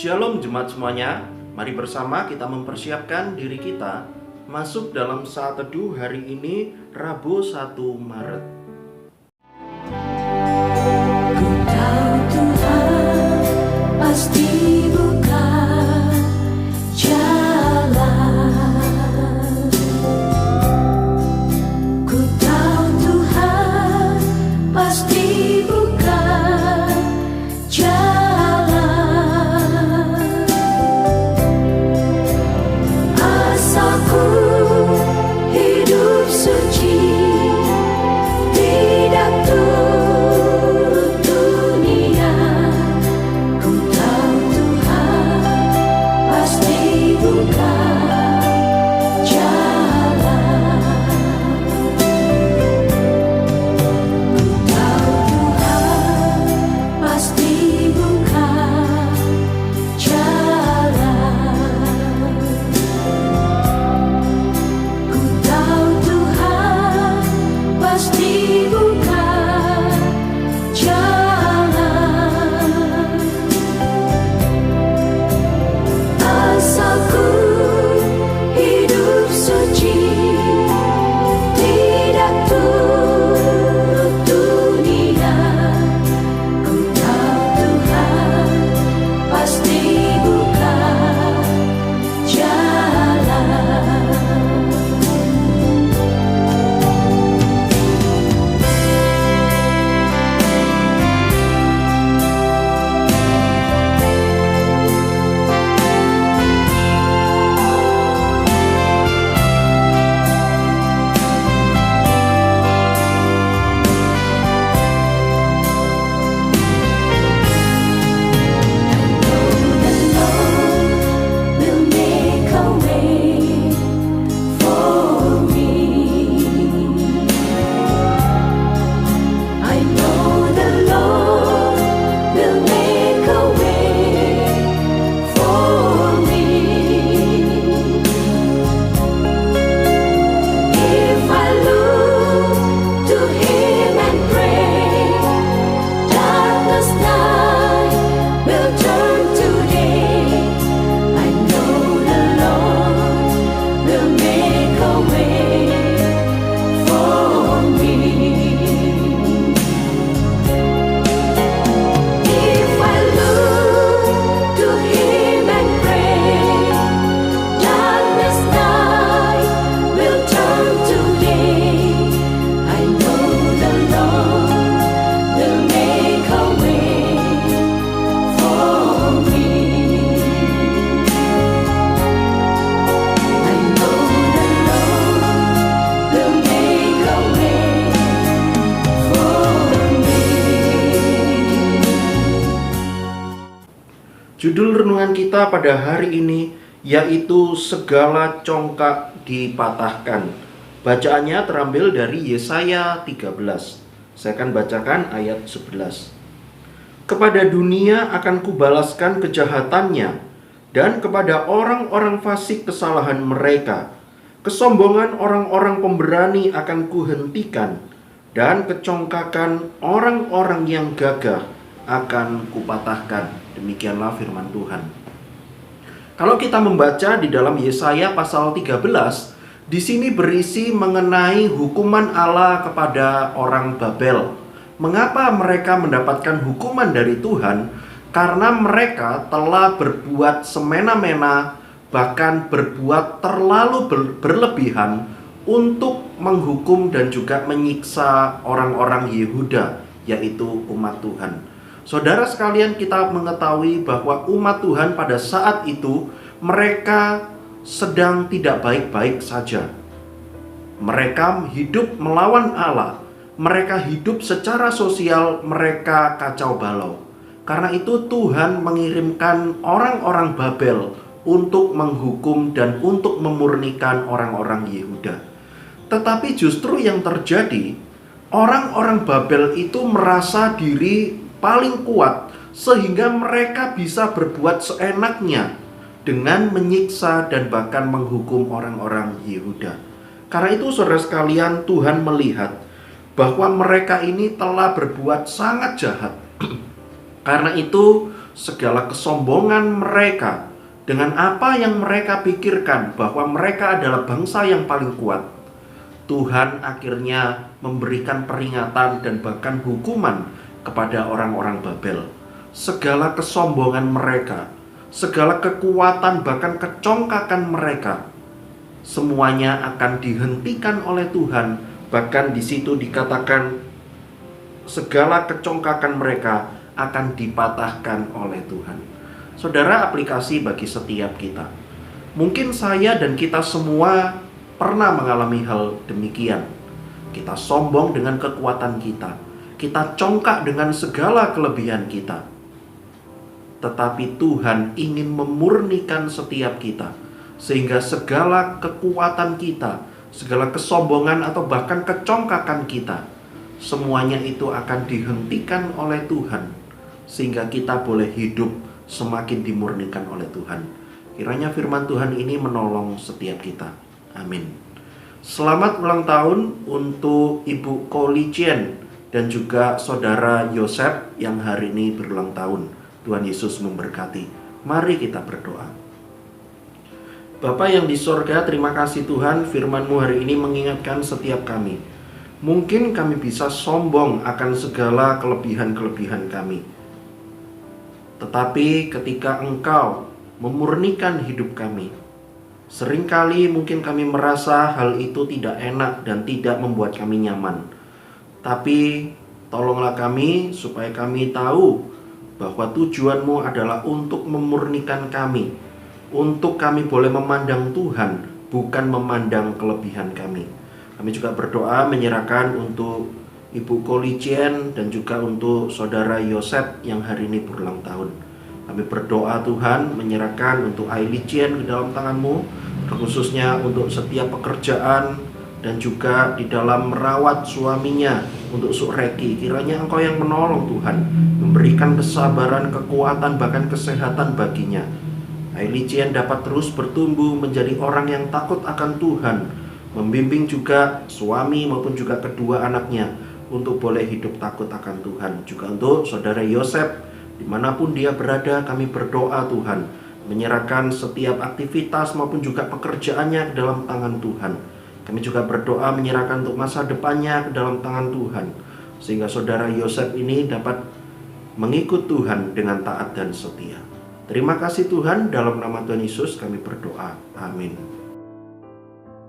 Shalom jemaat semuanya, mari bersama kita mempersiapkan diri kita masuk dalam saat teduh hari ini Rabu 1 Maret. Ku tahu Tuhan pasti buka jalan. Ku tahu Tuhan pasti buka jalan. Asalku hidup suci, tidak turut dunia. Ku tahu Tuhan pasti buka jalan. Ku tahu Tuhan pasti buka jalan. Ku tahu Tuhan pasti buka jalan. Asalku hidup suci, tidak turut dunia. Ku tahu Tuhan pasti buka jalan. Will make a way for me. I know the Lord will make a way for me. If I look to Him and pray, darkness night will turn to day. I know the Lord will make a way for me. If I look to Him and pray, darkness night will turn to day. I know the Lord will make a way for me. I know the Lord will make a way for me. Judul renungan kita pada hari ini yaitu segala congkak dipatahkan. Bacaannya terambil dari Yesaya 13. Saya akan bacakan ayat 11. Kepada dunia akan kubalaskan kejahatannya, dan kepada orang-orang fasik kesalahan mereka. Kesombongan orang-orang pemberani akan kuhentikan, dan kecongkakan orang-orang yang gagah akan kupatahkan. Demikianlah firman Tuhan. Kalau kita membaca di dalam Yesaya pasal 13, di sini berisi mengenai hukuman Allah kepada orang Babel. Mengapa mereka mendapatkan hukuman dari Tuhan? Karena mereka telah berbuat semena-mena, bahkan berbuat terlalu berlebihan untuk menghukum dan juga menyiksa orang-orang Yehuda, yaitu umat Tuhan. Saudara sekalian, kita mengetahui bahwa umat Tuhan pada saat itu mereka sedang tidak baik-baik saja. Mereka hidup melawan Allah. Mereka hidup secara sosial, mereka kacau balau. Karena itu Tuhan mengirimkan orang-orang Babel untuk menghukum dan untuk memurnikan orang-orang Yehuda. Tetapi justru yang terjadi, orang-orang Babel itu merasa diri paling kuat sehingga mereka bisa berbuat seenaknya dengan menyiksa dan bahkan menghukum orang-orang Yehuda. Karena itu saudara sekalian, Tuhan melihat bahwa mereka ini telah berbuat sangat jahat. Karena itu segala kesombongan mereka, dengan apa yang mereka pikirkan bahwa mereka adalah bangsa yang paling kuat, Tuhan akhirnya memberikan peringatan dan bahkan hukuman kepada orang-orang Babel. Segala kesombongan mereka, segala kekuatan bahkan kecongkakan mereka, semuanya akan dihentikan oleh Tuhan. Bahkan di situ dikatakan segala kecongkakan mereka akan dipatahkan oleh Tuhan. Saudara, aplikasi bagi setiap kita. Mungkin saya dan kita semua pernah mengalami hal demikian. Kita sombong dengan kekuatan kita. Kita congkak dengan segala kelebihan kita. Tetapi Tuhan ingin memurnikan setiap kita, sehingga segala kekuatan kita, segala kesombongan atau bahkan kecongkakan kita, semuanya itu akan dihentikan oleh Tuhan, sehingga kita boleh hidup semakin dimurnikan oleh Tuhan. Kiranya firman Tuhan ini menolong setiap kita. Amin. Selamat ulang tahun untuk Ibu Kolicien dan juga Saudara Yosep yang hari ini berulang tahun. Tuhan Yesus memberkati. Mari kita berdoa. Bapa yang di sorga, terima kasih Tuhan, firman-Mu hari ini mengingatkan setiap kami. Mungkin kami bisa sombong akan segala kelebihan-kelebihan kami. Tetapi ketika Engkau memurnikan hidup kami, seringkali mungkin kami merasa hal itu tidak enak dan tidak membuat kami nyaman. Tapi tolonglah kami supaya kami tahu bahwa tujuan-Mu adalah untuk memurnikan kami, untuk kami boleh memandang Tuhan, bukan memandang kelebihan kami. Kami juga berdoa menyerahkan untuk Ibu Kolicien dan juga untuk Saudara Yosep yang hari ini berulang tahun. Kami berdoa Tuhan menyerahkan untuk Ailicien ke dalam tangan-Mu, khususnya untuk setiap pekerjaan dan juga di dalam merawat suaminya untuk Sukreki. Kiranya Engkau yang menolong Tuhan, memberikan kesabaran, kekuatan, bahkan kesehatan baginya. Ailicien dapat terus bertumbuh menjadi orang yang takut akan Tuhan, membimbing juga suami maupun juga kedua anaknya untuk boleh hidup takut akan Tuhan. Juga untuk Saudara Yosep, dimanapun dia berada, kami berdoa Tuhan, menyerahkan setiap aktivitas maupun juga pekerjaannya ke dalam tangan Tuhan. Kami juga berdoa menyerahkan untuk masa depannya ke dalam tangan Tuhan, sehingga Saudara Yosep ini dapat mengikut Tuhan dengan taat dan setia. Terima kasih Tuhan, dalam nama Tuhan Yesus kami berdoa. Amin.